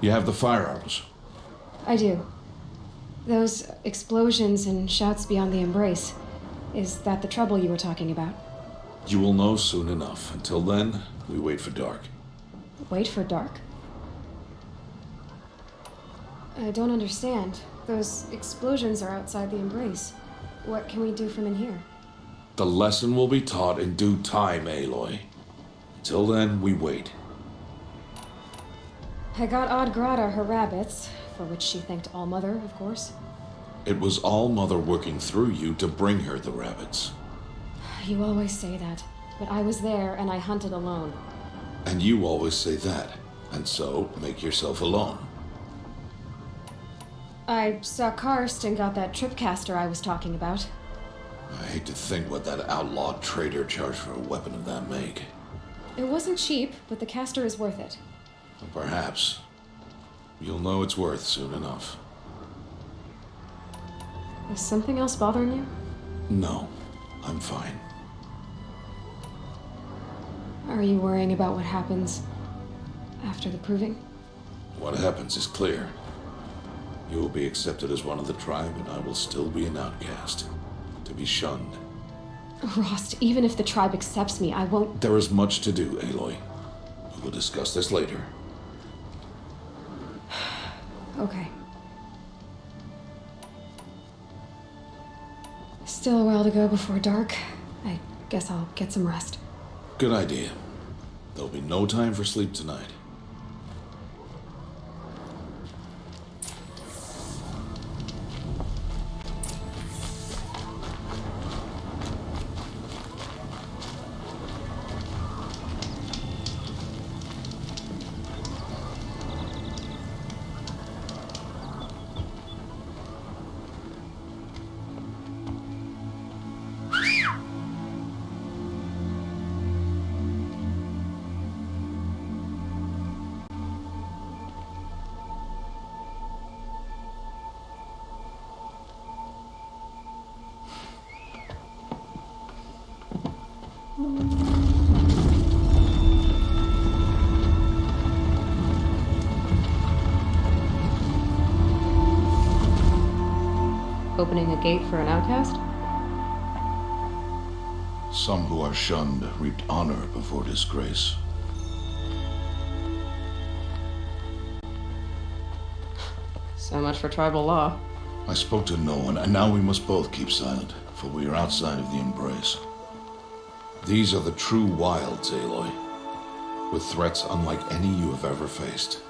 You have the firearms. I do. Those explosions and shouts beyond the embrace. Is that the trouble you were talking about? You will know soon enough. Until then, we wait for dark. Wait for dark? I don't understand. Those explosions are outside the embrace. What can we do from in here? The lesson will be taught in due time, Aloy. Until then, we wait. I got Odd Grata her rabbits, for which she thanked Allmother, of course. It was Allmother working through you to bring her the rabbits. You always say that, but I was there and I hunted alone. And you always say that, and so make yourself alone. I saw Karst and got that tripcaster I was talking about. I hate to think what that outlawed trader charged for a weapon of that make. It wasn't cheap, but the caster is worth it. Perhaps. You'll know it's worth soon enough. Is something else bothering you? No, I'm fine. Are you worrying about what happens after the proving? What happens is clear. You will be accepted as one of the tribe, and I will still be an outcast. To be shunned. Rost, even if the tribe accepts me, I won't... There is much to do, Aloy. We will discuss this later. Okay. Still a while to go before dark. I guess I'll get some rest. Good idea. There'll be no time for sleep tonight. Opening a gate for an outcast? Some who are shunned reaped honor before disgrace. So much for tribal law. I spoke to no one, and now we must both keep silent, for we are outside of the embrace. These are the true wilds, Aloy, with threats unlike any you have ever faced.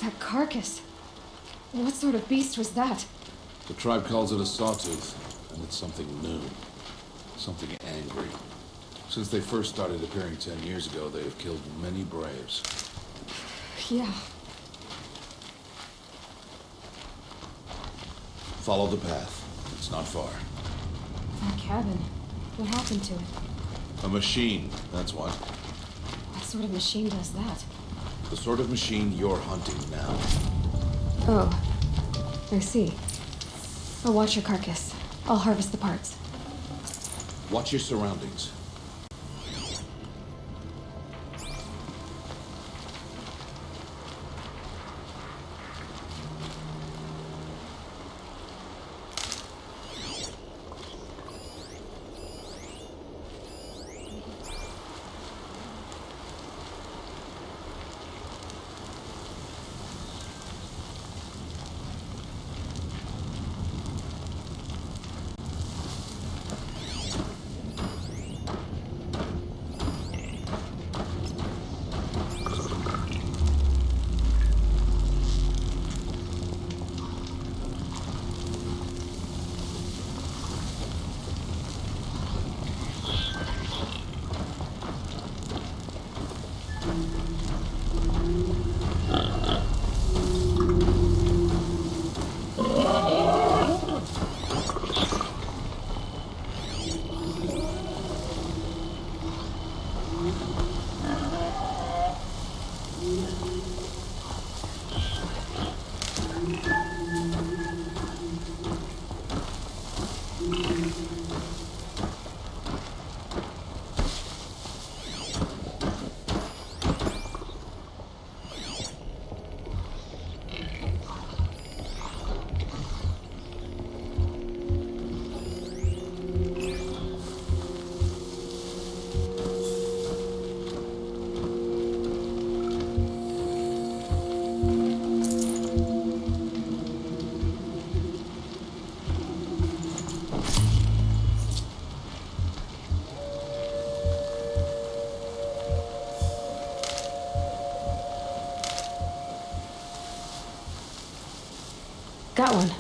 That carcass. What sort of beast was that? The tribe calls it a sawtooth, and it's something new. Something angry. Since they first started appearing 10 years ago, they have killed many braves. Yeah. Follow the path. It's not far. That cabin. What happened to it? A machine, that's what. What sort of machine does that? The sort of machine you're hunting now. Oh. I see. I'll watch your carcass. I'll harvest the parts. Watch your surroundings. that one?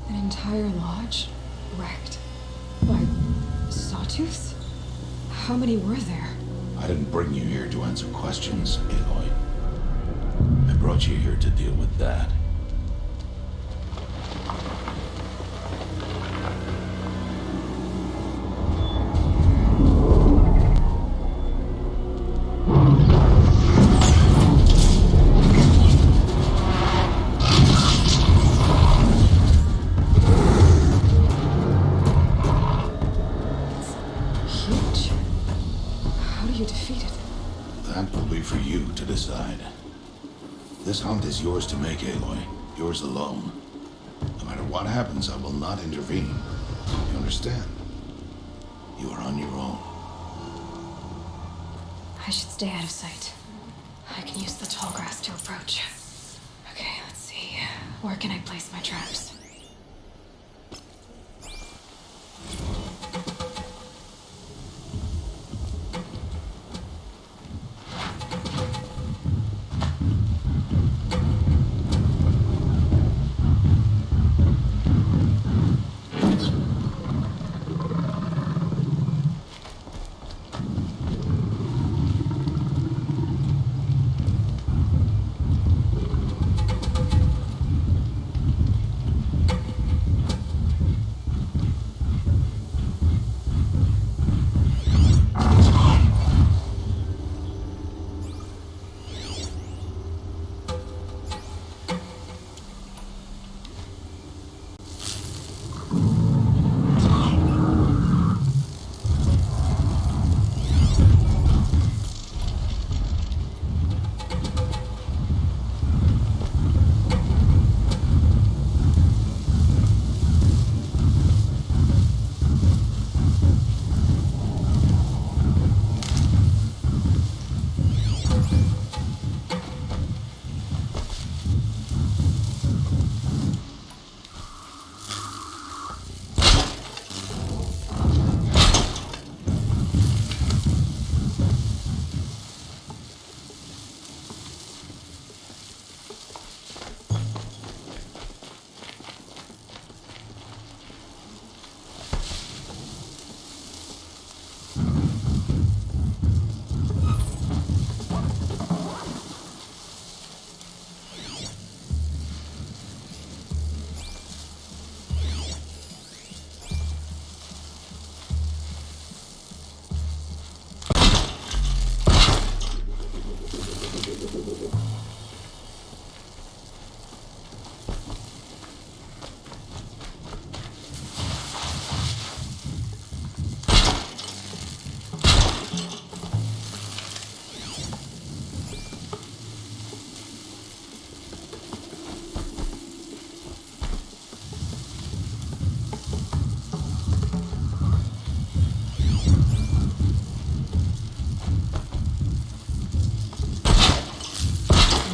An entire lodge wrecked by sawtooths? How many were there? I didn't bring you here to answer questions, Aloy. I brought you here to deal with that. Huge. How do you defeat it? That will be for you to decide. This hunt is yours to make, Aloy. Yours alone. No matter what happens, I will not intervene. You understand? You are on your own. I should stay out of sight. I can use the tall grass to approach. Okay, let's see. Where can I place my traps?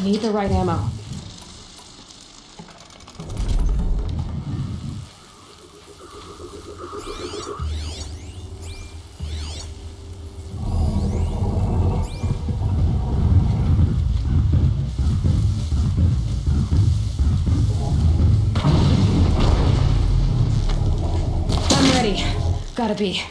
Need the right ammo. I'm ready. Gotta be.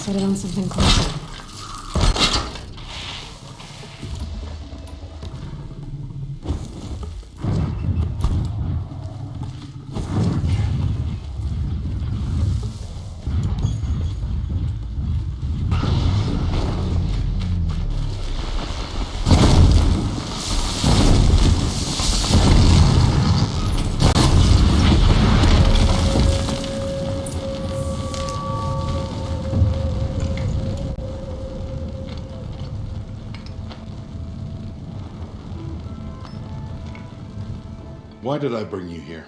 set it on something closer. Why did I bring you here?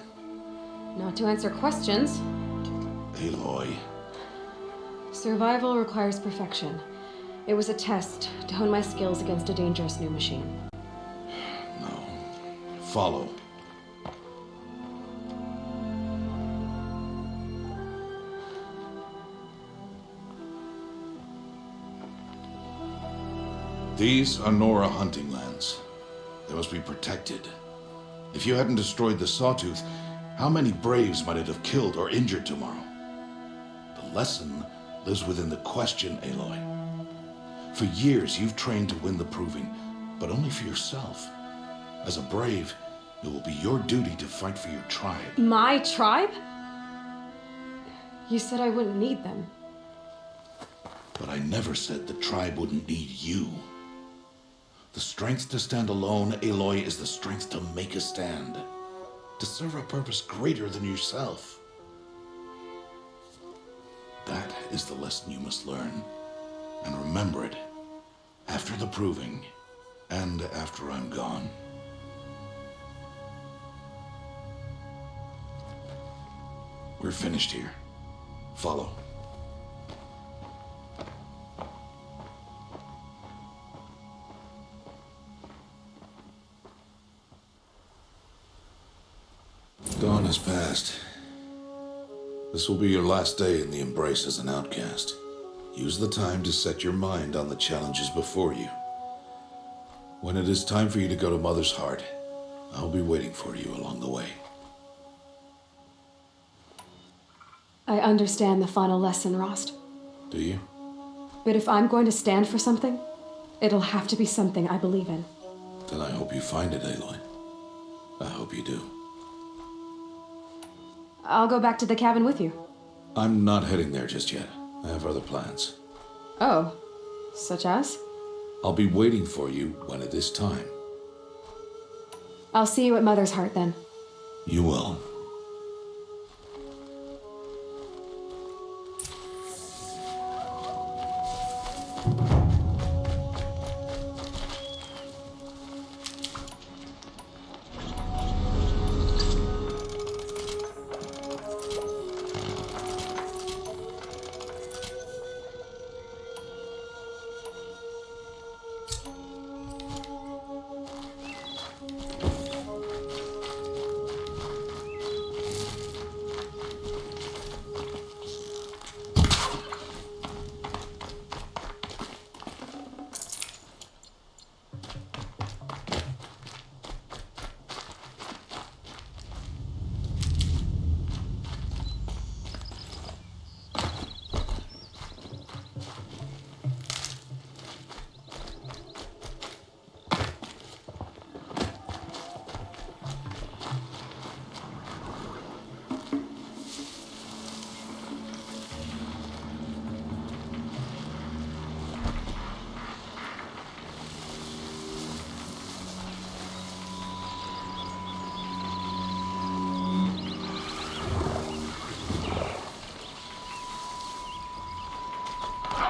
Not to answer questions. Aloy. Survival requires perfection. It was a test to hone my skills against a dangerous new machine. No. Follow. These are Nora hunting lands. They must be protected. If you hadn't destroyed the Sawtooth, how many Braves might it have killed or injured tomorrow? The lesson lives within the question, Aloy. For years, you've trained to win the proving, but only for yourself. As a Brave, it will be your duty to fight for your tribe. My tribe? You said I wouldn't need them. But I never said the tribe wouldn't need you. The strength to stand alone, Aloy, is the strength to make a stand. To serve a purpose greater than yourself. That is the lesson you must learn. And remember it. After the proving, and after I'm gone. We're finished here. Follow. Dawn has passed. This will be your last day in the Embrace as an outcast. Use the time to set your mind on the challenges before you. When it is time for you to go to Mother's Heart, I'll be waiting for you along the way. I understand the final lesson, Rost. Do you? But if I'm going to stand for something, it'll have to be something I believe in. Then I hope you find it, Aloy. I hope you do. I'll go back to the cabin with you. I'm not heading there just yet. I have other plans. Oh, such as? I'll be waiting for you when it is time. I'll see you at Mother's Heart then. You will.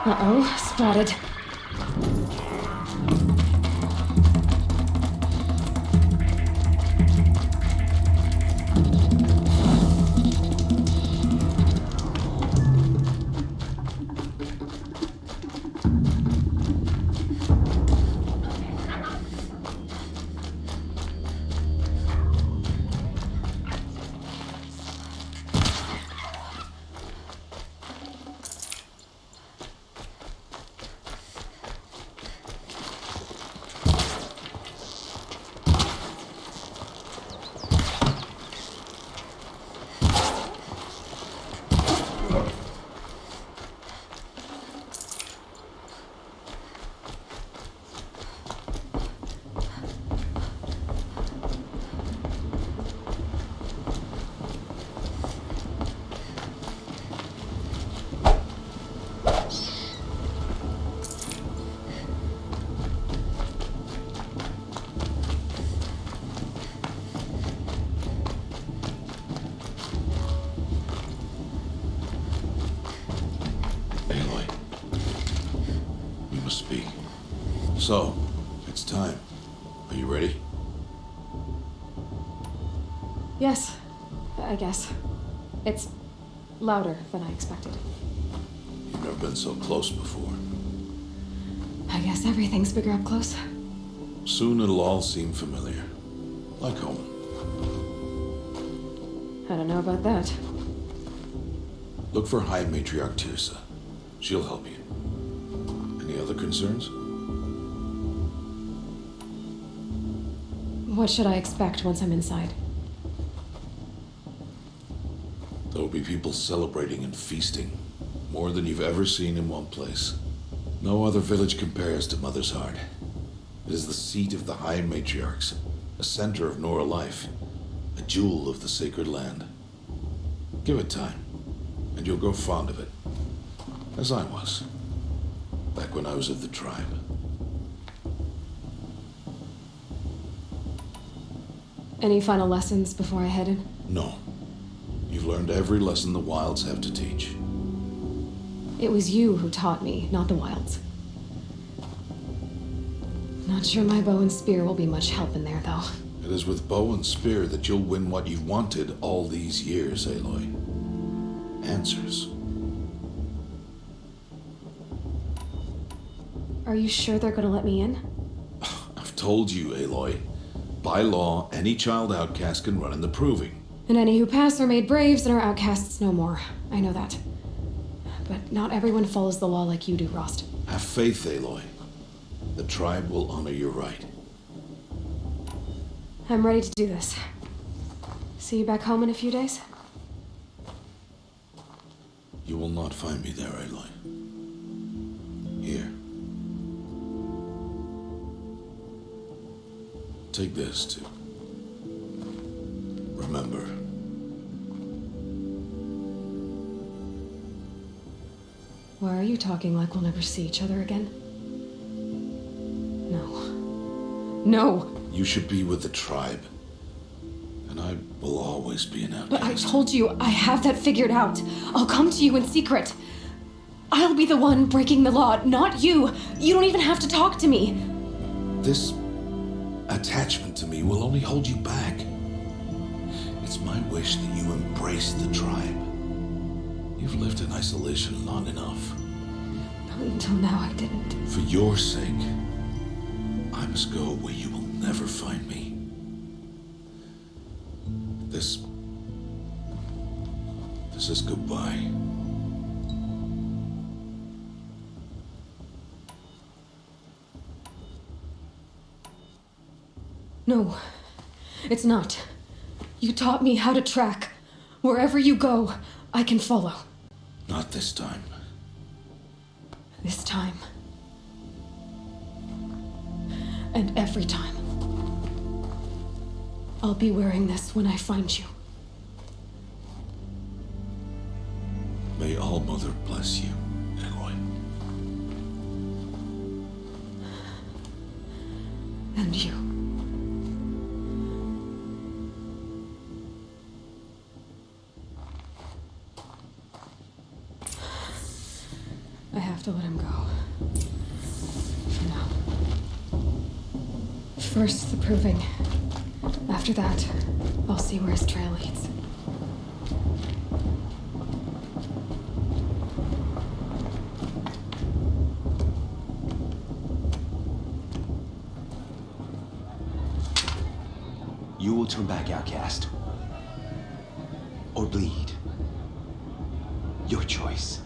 Uh-oh, spotted. So, it's time. Are you ready? Yes, I guess. It's louder than I expected. You've never been so close before. I guess everything's bigger up close. Soon it'll all seem familiar. Like home. I don't know about that. Look for High Matriarch Tirsa. She'll help you. Any other concerns? What should I expect once I'm inside? There'll be people celebrating and feasting. More than you've ever seen in one place. No other village compares to Mother's Heart. It is the seat of the High Matriarchs, a center of Nora life, a jewel of the sacred land. Give it time, and you'll grow fond of it. As I was, back when I was of the tribe. Any final lessons before I head in? No. You've learned every lesson the Wilds have to teach. It was you who taught me, not the Wilds. Not sure my bow and spear will be much help in there, though. It is with bow and spear that you'll win what you've wanted all these years, Aloy. Answers. Are you sure they're gonna let me in? I've told you, Aloy. By law, any child outcast can run in the proving. And any who pass are made braves and are outcasts no more. I know that. But not everyone follows the law like you do, Rost. Have faith, Aloy. The tribe will honor your right. I'm ready to do this. See you back home in a few days? You will not find me there, Aloy. Here. Take this, too. Remember. Why are you talking like we'll never see each other again? No. No! You should be with the tribe. And I will always be an outcast. But I told you, I have that figured out. I'll come to you in secret. I'll be the one breaking the law, not you. You don't even have to talk to me. This attachment to me will only hold you back. It's my wish that you embrace the tribe. You've lived in isolation long enough. Until now, I didn't. For your sake, I must go where you will never find me. This is goodbye. No, it's not. You taught me how to track. Wherever you go, I can follow. Not this time. This time. And every time. I'll be wearing this when I find you. May All Mother bless you, Aloy. And you. I have to let him go. For now. First, the proving. After that, I'll see where his trail leads. You will turn back, Outcast. Or bleed. Your choice.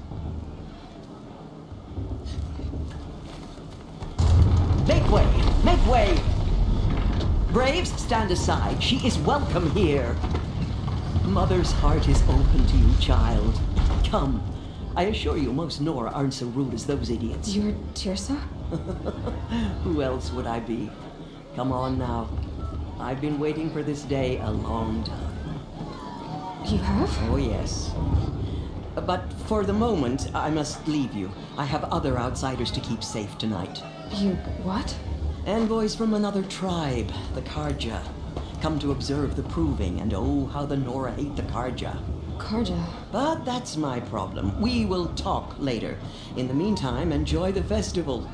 Make way! Make way! Braves, stand aside. She is welcome here. Mother's heart is open to you, child. Come. I assure you, most Nora aren't so rude as those idiots. You're Tirsa? Who else would I be? Come on now. I've been waiting for this day a long time. You have? Oh, yes. But for the moment, I must leave you. I have other outsiders to keep safe tonight. You what? Envoys from another tribe, the Karja. Come to observe the proving, and oh, how the Nora hate the Karja. Karja? But that's my problem. We will talk later. In the meantime, enjoy the festival.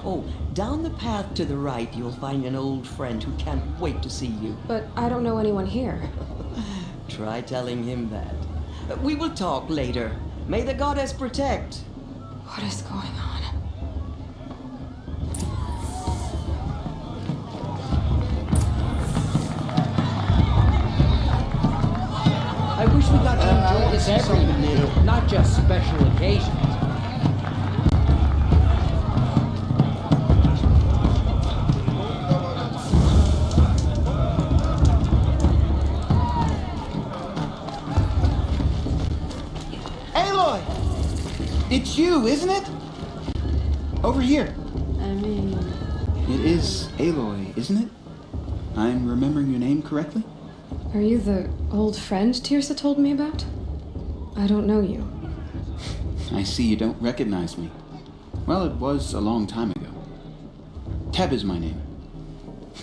Oh, down the path to the right, you'll find an old friend who can't wait to see you. But I don't know anyone here. Try telling him that. We will talk later. May the goddess protect. What is going on? I wish we got to enjoy It's this something everything, new. not just special occasions. Aloy! It's you, isn't it? Over here. I mean, It is Aloy, isn't it? I'm remembering your name correctly? are you the old friend Tirsa told me about? I don't know you. I see you don't recognize me. Well, it was a long time ago. Teb is my name.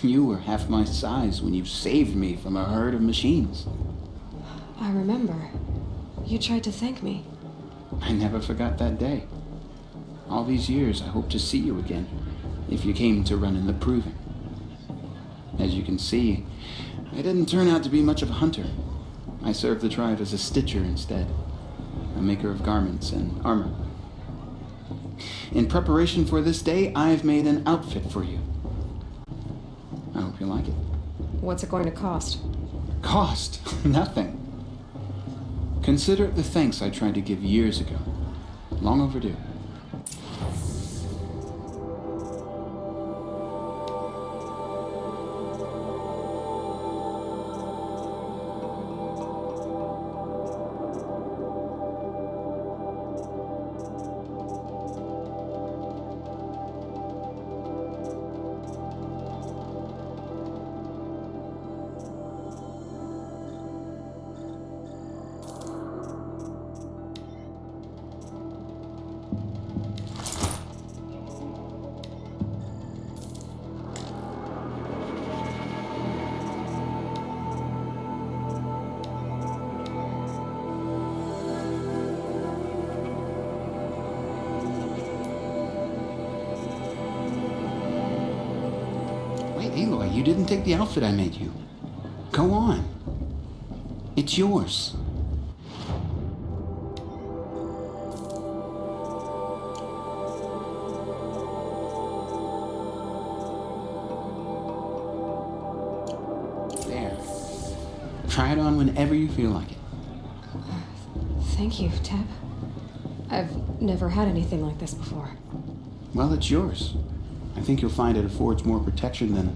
You were half my size when you saved me from a herd of machines. I remember. You tried to thank me. I never forgot that day. All these years, I hope to see you again, if you came to run in the proving. As you can see, I didn't turn out to be much of a hunter. I served the tribe as a stitcher instead, a maker of garments and armor. In preparation for this day, I've made an outfit for you. I hope you like it. What's it going to cost? Cost? Nothing. Consider it the thanks I tried to give years ago. Long overdue. Wait, Aloy, you didn't take the outfit I made you. Go on. It's yours. There. Try it on whenever you feel like it. Thank you, Teb. I've never had anything like this before. Well, it's yours. I think you'll find it affords more protection than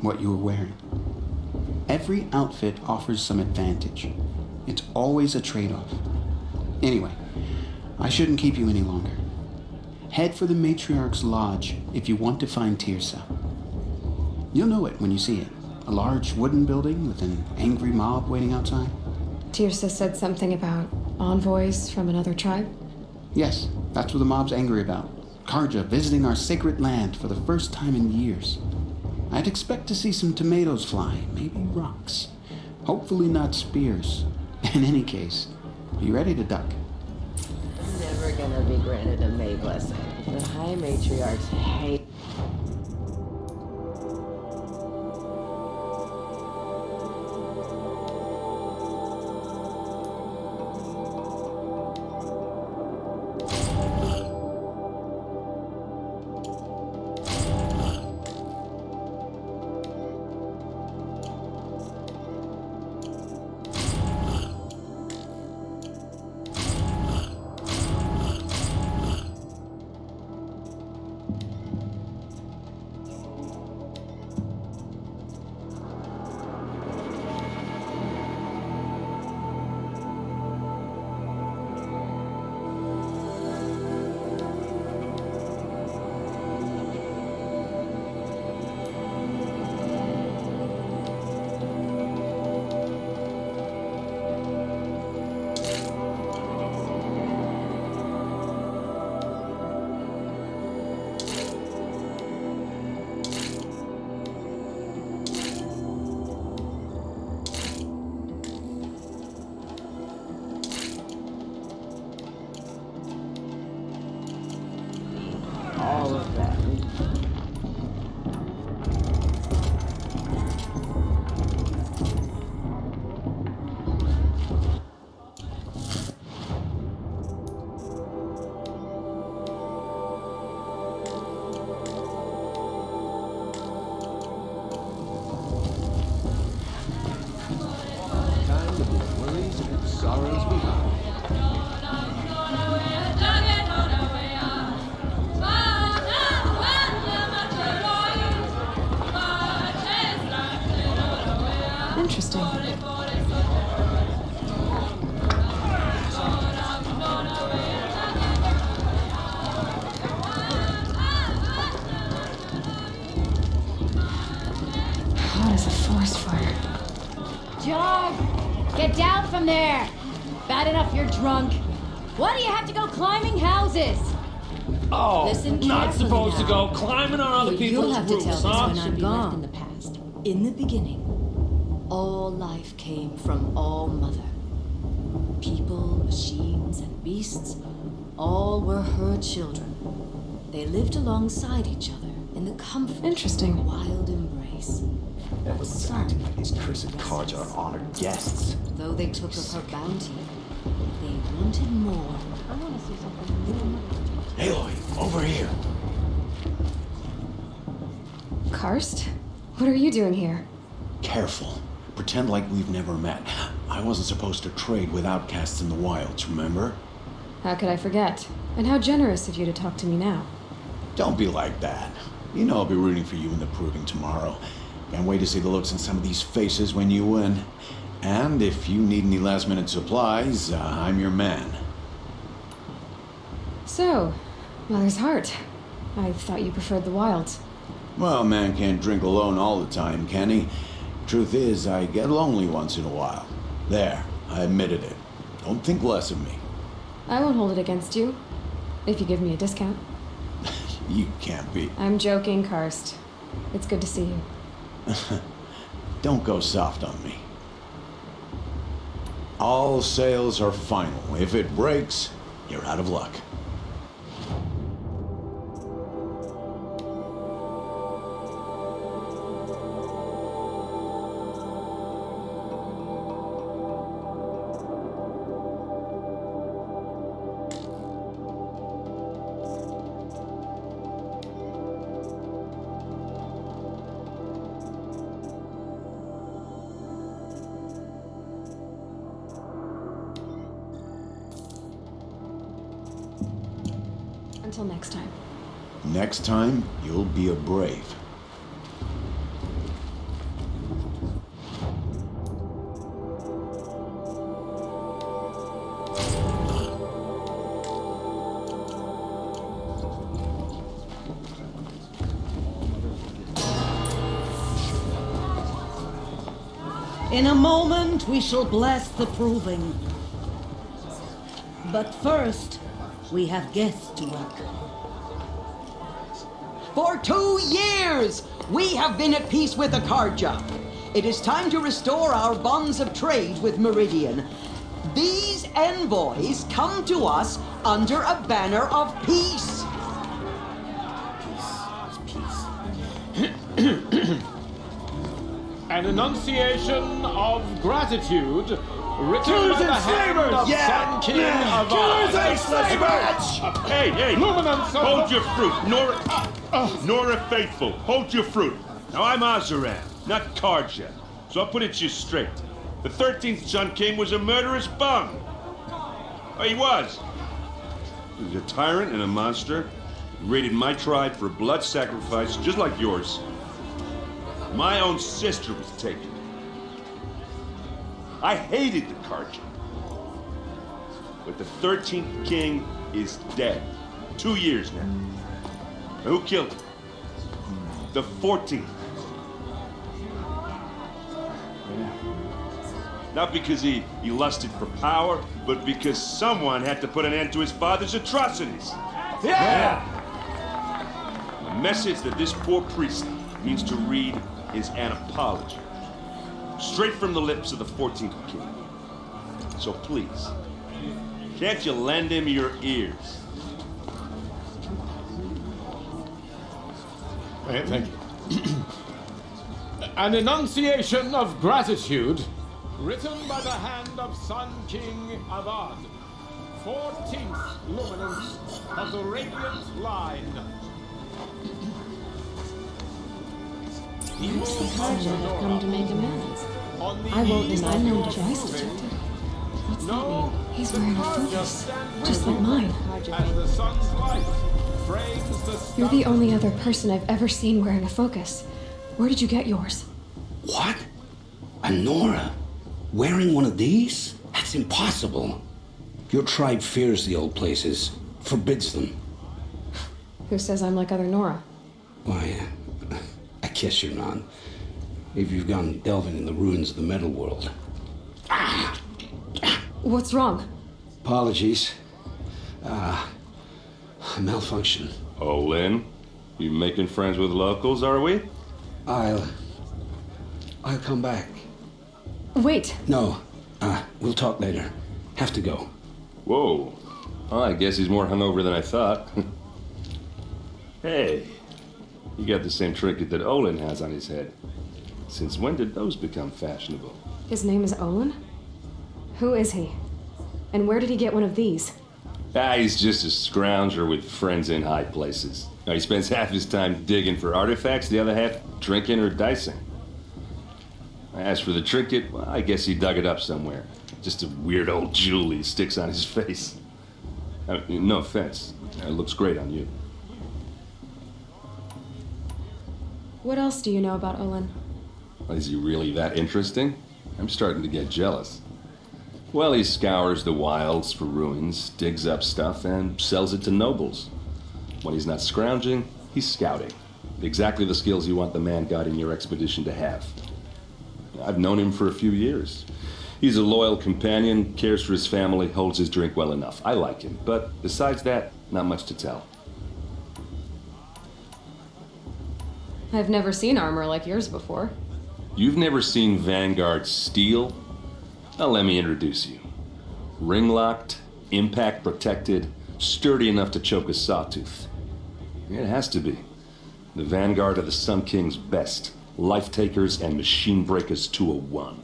what you were wearing. Every outfit offers some advantage. It's always a trade-off. Anyway, I shouldn't keep you any longer. Head for the Matriarch's Lodge if you want to find Tirsa. You'll know it when you see it. A large wooden building with an angry mob waiting outside. Tirsa said something about envoys from another tribe. Yes, that's what the mob's angry about. Karja visiting our sacred land for the first time in years. I'd expect to see some tomatoes fly, maybe rocks. Hopefully not spears. In any case, be ready to duck. Never gonna be granted a May blessing. The High Matriarchs hate. down there! Bad enough you're drunk. Why do you have to go climbing houses? Oh, Listen not carefully supposed to now. go climbing on other But people's you'll have to roofs, tell this huh? when I'm gone. In the past. In the beginning, all life came from All Mother. People, machines, and beasts, all were her children. They lived alongside each other in the comfort Interesting. of a wild embrace. That was acting like these cursed cards are honored guests. Though they took of her bounty, they wanted more. I want to see something new. Aloy, over here. Karst? What are you doing here? Careful. Pretend like we've never met. I wasn't supposed to trade with outcasts in the wilds, remember? How could I forget? And how generous of you to talk to me now. Don't be like that. You know I'll be rooting for you in the proving tomorrow. Can't wait to see the looks on some of these faces when you win. And if you need any last-minute supplies, I'm your man. So, Mother's Heart. I thought you preferred the wilds. Well, a man can't drink alone all the time, can he? Truth is, I get lonely once in a while. There, I admitted it. Don't think less of me. I won't hold it against you. If you give me a discount. You can't be. I'm joking, Karst. It's good to see you. Don't go soft on me. All sales are final. If it breaks, you're out of luck. Until next time. Next time, you'll be a brave. In a moment, we shall bless the proving. But first, we have guests to welcome. For 2 years, we have been at peace with Akarja. It is time to restore our bonds of trade with Meridian. These envoys come to us under a banner of peace. An enunciation of gratitude written by the hand of Sun King of Killers and slavers! Hey, Luminance of Hold your fruit, Nora Faithful, hold your fruit. Now I'm Azaran, not Karja, so I'll put it to you straight. The 13th Sun King was a murderous bum. Oh, he was. He was a tyrant and a monster. He raided my tribe for a blood sacrifice, just like yours. My own sister was taken. I hated the Karja. But the 13th king is dead. 2 years now. Now who killed him? The 14th. Not because he lusted for power, but because someone had to put an end to his father's atrocities. Yeah! The message that this poor priest means to read is an apology. Straight from the lips of the 14th king. So please, can't you lend him your ears? Thank you. An enunciation of gratitude written by the hand of Sun King Avad, 14th luminance of the Radiant line. Perhaps the Karja have come to make amends. I won't deny no device detected. What's that mean? He's wearing a focus, just like mine. As the sun's light frames the You're the only other person I've ever seen wearing a focus. Where did you get yours? What? A Nora? Wearing one of these? That's impossible. Your tribe fears the old places, forbids them. Who says I'm like other Nora? Why, I guess you're not. If you've gone delving in the ruins of the metal world. Ah! What's wrong? Apologies. Malfunction. Oh, Lynn, you making friends with locals, are we? I'll come back. Wait. No, we'll talk later. Have to go. Whoa. Well, I guess he's more hungover than I thought. Hey, you got the same trinket that Olin has on his head. Since when did those become fashionable? His name is Olin? Who is he? And where did he get one of these? He's just a scrounger with friends in high places. Now, he spends half his time digging for artifacts, the other half drinking or dicing. As for the trinket, well, I guess he dug it up somewhere. Just a weird old jewel he sticks on his face. No offense. It looks great on you. What else do you know about Olin? Is he really that interesting? I'm starting to get jealous. Well, he scours the wilds for ruins, digs up stuff, and sells it to nobles. When he's not scrounging, he's scouting. Exactly the skills you want the man guiding your expedition to have. I've known him for a few years. He's a loyal companion, cares for his family, holds his drink well enough. I like him, but besides that, not much to tell. I've never seen armor like yours before. You've never seen Vanguard steel? Now let me introduce you. Ring-locked, impact-protected, sturdy enough to choke a sawtooth. It has to be. The Vanguard are the Sun King's best. Life-takers and machine breakers to a one.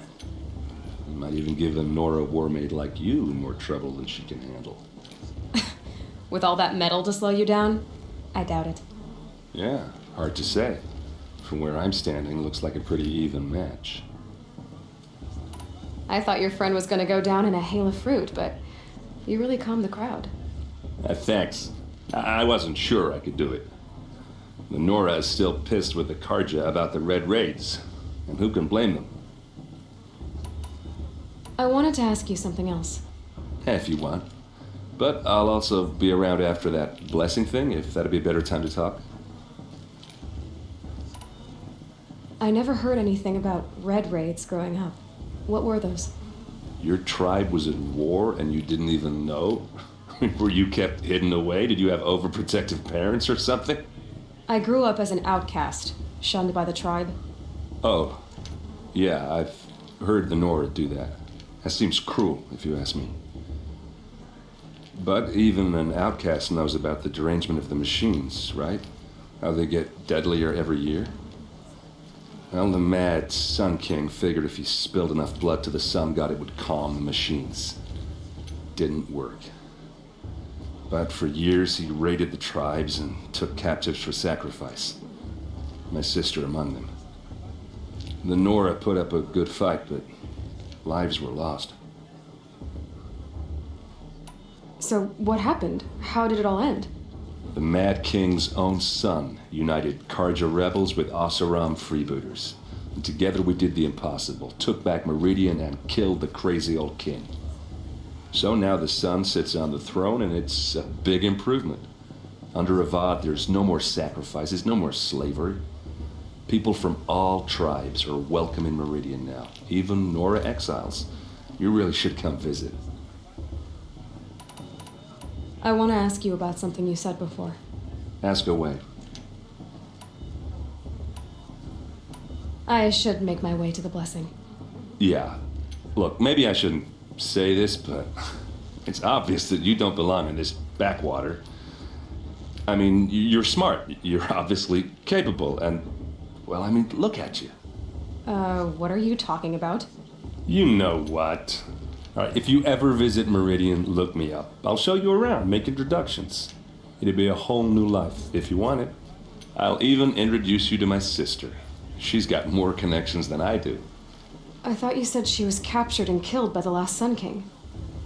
You might even give a Nora warmaid like you more trouble than she can handle. With all that metal to slow you down? I doubt it. Yeah, hard to say. From where I'm standing, looks like a pretty even match. I thought your friend was gonna go down in a hail of fruit, but you really calmed the crowd. Thanks. I wasn't sure I could do it. The Nora is still pissed with the Karja about the Red Raids, and who can blame them? I wanted to ask you something else. If you want. But I'll also be around after that blessing thing, if that'd be a better time to talk. I never heard anything about Red Raids growing up. What were those? Your tribe was at war and you didn't even know? Were you kept hidden away? Did you have overprotective parents or something? I grew up as an outcast, shunned by the tribe. Oh, yeah, I've heard the Nora do that. That seems cruel, if you ask me. But even an outcast knows about the derangement of the machines, right? How they get deadlier every year. Well, the mad Sun King figured if he spilled enough blood to the Sun God, it would calm the machines. Didn't work. But for years, he raided the tribes and took captives for sacrifice. My sister among them. The Nora put up a good fight, but lives were lost. So what happened? How did it all end? The Mad King's own son united Karja rebels with Oseram freebooters. And together we did the impossible, took back Meridian and killed the crazy old king. So now the son sits on the throne and it's a big improvement. Under Avad, there's no more sacrifices, no more slavery. People from all tribes are welcome in Meridian now, even Nora exiles. You really should come visit. I want to ask you about something you said before. Ask away. I should make my way to the blessing. Yeah. Look, maybe I shouldn't say this, but it's obvious that you don't belong in this backwater. I mean, you're smart. You're obviously capable, and, well, I mean, look at you. What are you talking about? You know what. All right, if you ever visit Meridian, look me up. I'll show you around, make introductions. It'll be a whole new life, if you want it. I'll even introduce you to my sister. She's got more connections than I do. I thought you said she was captured and killed by the last Sun King.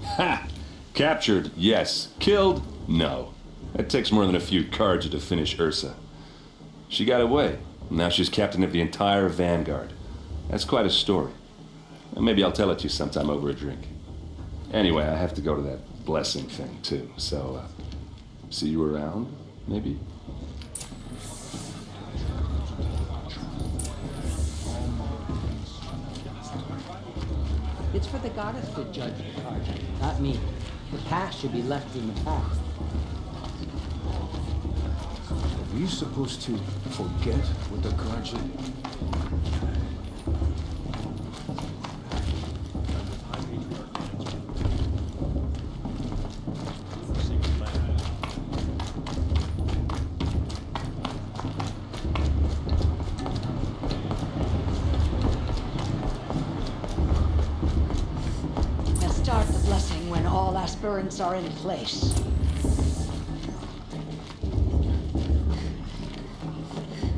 Ha! Captured, yes. Killed, no. It takes more than a few Karja to finish Ursa. She got away. Now she's captain of the entire Vanguard. That's quite a story. Maybe I'll tell it to you sometime over a drink. Anyway, I have to go to that blessing thing, too. So, see you around, maybe? It It's for the goddess to judge the Karja, not me. The past should be left in the past. Are we supposed to forget what the Karja? Start the blessing when all aspirants are in place.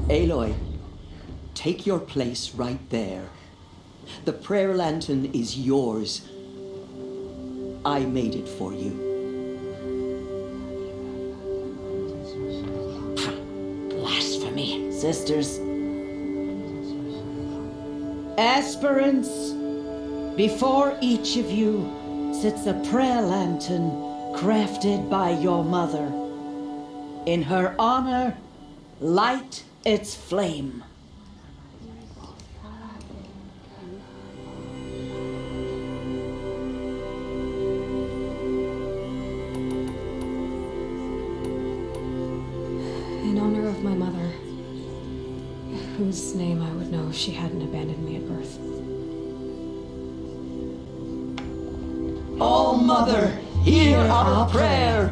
Aloy, take your place right there. The prayer lantern is yours. I made it for you. Blasphemy. Sisters, Aspirants, before each of you sits a prayer lantern crafted by your mother. In her honor, light its flame. In honor of my mother, whose name I would know if she hadn't abandoned me at birth. Oh, Mother, hear our prayer.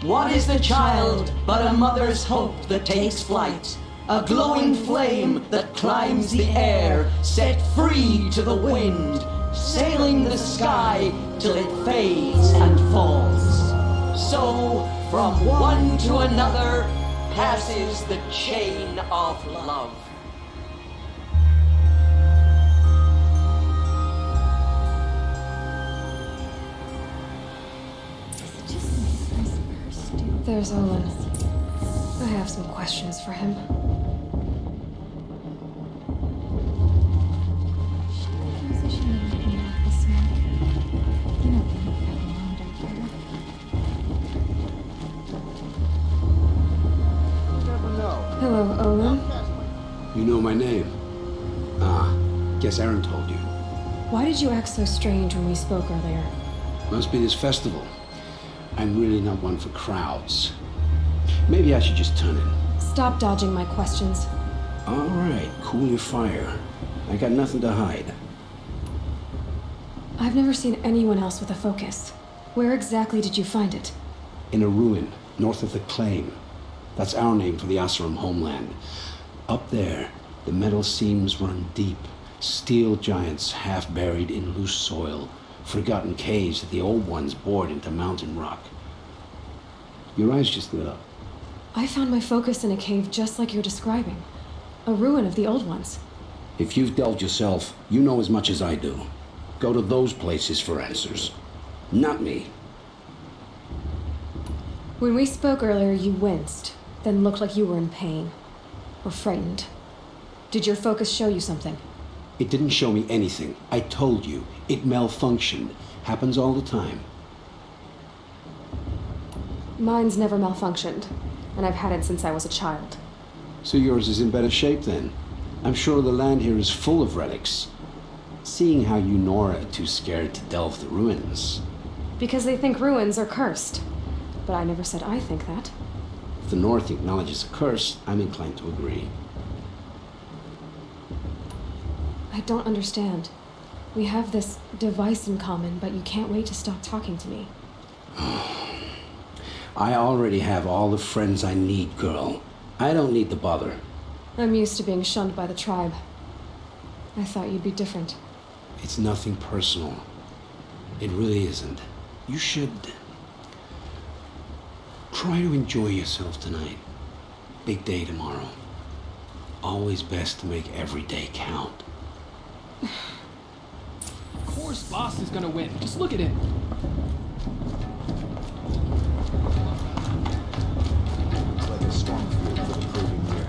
What is the child but a mother's hope that takes flight? A glowing flame that climbs the air, set free to the wind, sailing the sky till it fades and falls. So, from one to another, passes the chain of love. There's Olin. I have some questions for him. Hello, Olin. You know my name? Ah, guess Aaron told you. Why did you act so strange when we spoke earlier? Must be this festival. I'm really not one for crowds. Maybe I should just turn in. Stop dodging my questions. All right, cool your fire. I got nothing to hide. I've never seen anyone else with a focus. Where exactly did you find it? In a ruin, north of the Claim. That's our name for the Asuram homeland. Up there, the metal seams run deep. Steel giants half buried in loose soil. Forgotten caves that the old ones bored into mountain rock. Your eyes just lit up. I found my focus in a cave just like you're describing. A ruin of the old ones. If you've delved yourself, you know as much as I do. Go to those places for answers. Not me. When we spoke earlier, you winced, then looked like you were in pain. Or frightened. Did your focus show you something? It didn't show me anything. I told you. It malfunctioned. Happens all the time. Mine's never malfunctioned, and I've had it since I was a child. So yours is in better shape then. I'm sure the land here is full of relics. Seeing how you Nora are too scared to delve the ruins. Because they think ruins are cursed. But I never said I think that. If the North acknowledges a curse, I'm inclined to agree. I don't understand. We have this device in common, but you can't wait to stop talking to me. I already have all the friends I need, girl. I don't need the bother. I'm used to being shunned by the tribe. I thought you'd be different. It's nothing personal. It really isn't. You should try to enjoy yourself tonight. Big day tomorrow. Always best to make every day count. Of course Boss is gonna win. Just look at him. It's like a strong field for the proving year.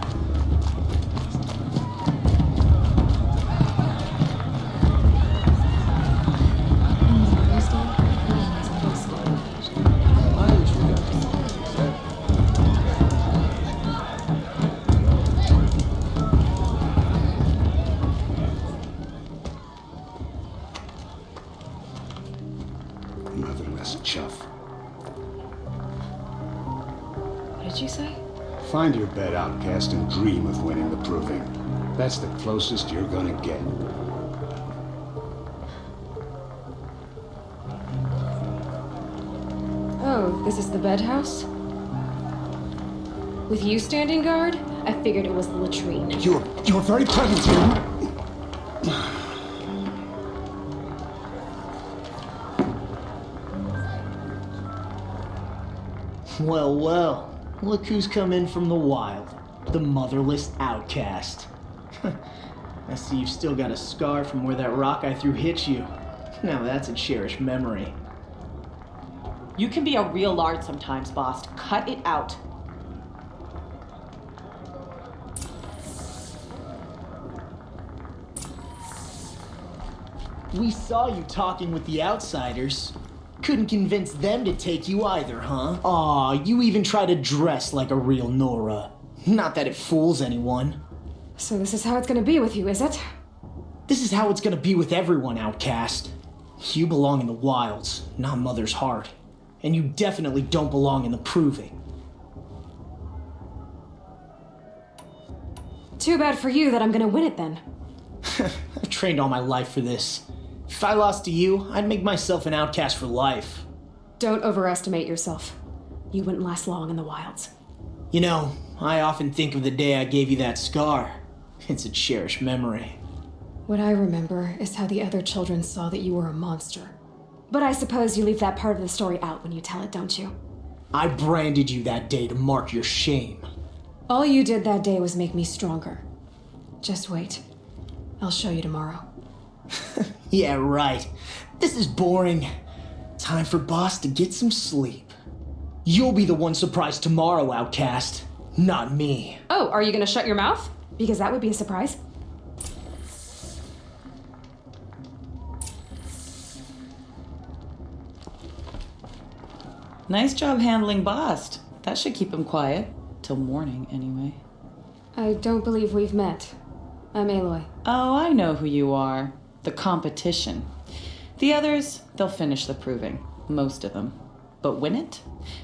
did you say? Find your bed, Outcast, and dream of winning the proving. That's the closest you're gonna get. Oh, this is the bed house? With you standing guard, I figured it was the latrine. You're very present here. Well, well. Look who's come in from the wild. The motherless outcast. I see you've still got a scar from where that rock I threw hit you. Now that's a cherished memory. You can be a real lard sometimes, boss. Cut it out. We saw you talking with the outsiders. Couldn't convince them to take you either, huh? Aw, you even try to dress like a real Nora. Not that it fools anyone. So this is how it's gonna be with you, is it? This is how it's gonna be with everyone, Outcast. You belong in the wilds, not Mother's heart. And you definitely don't belong in the proving. Too bad for you that I'm gonna win it then. I've trained all my life for this. If I lost to you, I'd make myself an outcast for life. Don't overestimate yourself. You wouldn't last long in the wilds. You know, I often think of the day I gave you that scar. It's a cherished memory. What I remember is how the other children saw that you were a monster. But I suppose you leave that part of the story out when you tell it, don't you? I branded you that day to mark your shame. All you did that day was make me stronger. Just wait. I'll show you tomorrow. Yeah, right. This is boring. Time for Boss to get some sleep. You'll be the one surprised tomorrow, Outcast. Not me. Oh, are you gonna shut your mouth? Because that would be a surprise. Nice job handling Bast. That should keep him quiet. Till morning, anyway. I don't believe we've met. I'm Aloy. Oh, I know who you are. The competition. The others, they'll finish the proving. Most of them. But win it?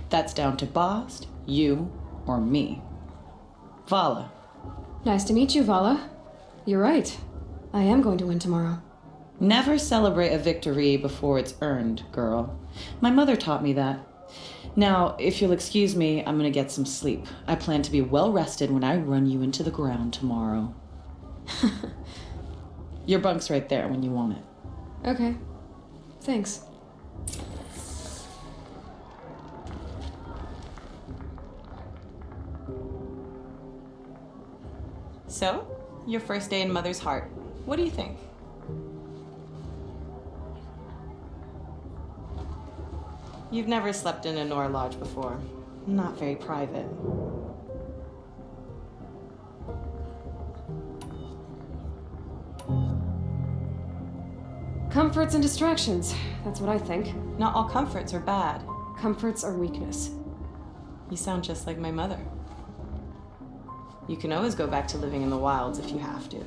That's down to Bast, you, or me. Vala. Nice to meet you, Vala. You're right. I am going to win tomorrow. Never celebrate a victory before it's earned, girl. My mother taught me that. Now, if you'll excuse me, I'm gonna get some sleep. I plan to be well rested when I run you into the ground tomorrow. Your bunk's right there when you want it. Okay. Thanks. So, your first day in Mother's heart. What do you think? You've never slept in a Nora lodge before. Not very private. Comforts and distractions. That's what I think. Not all comforts are bad. Comforts are weakness. You sound just like my mother. You can always go back to living in the wilds if you have to.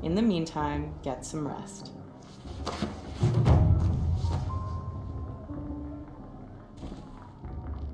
In the meantime, get some rest.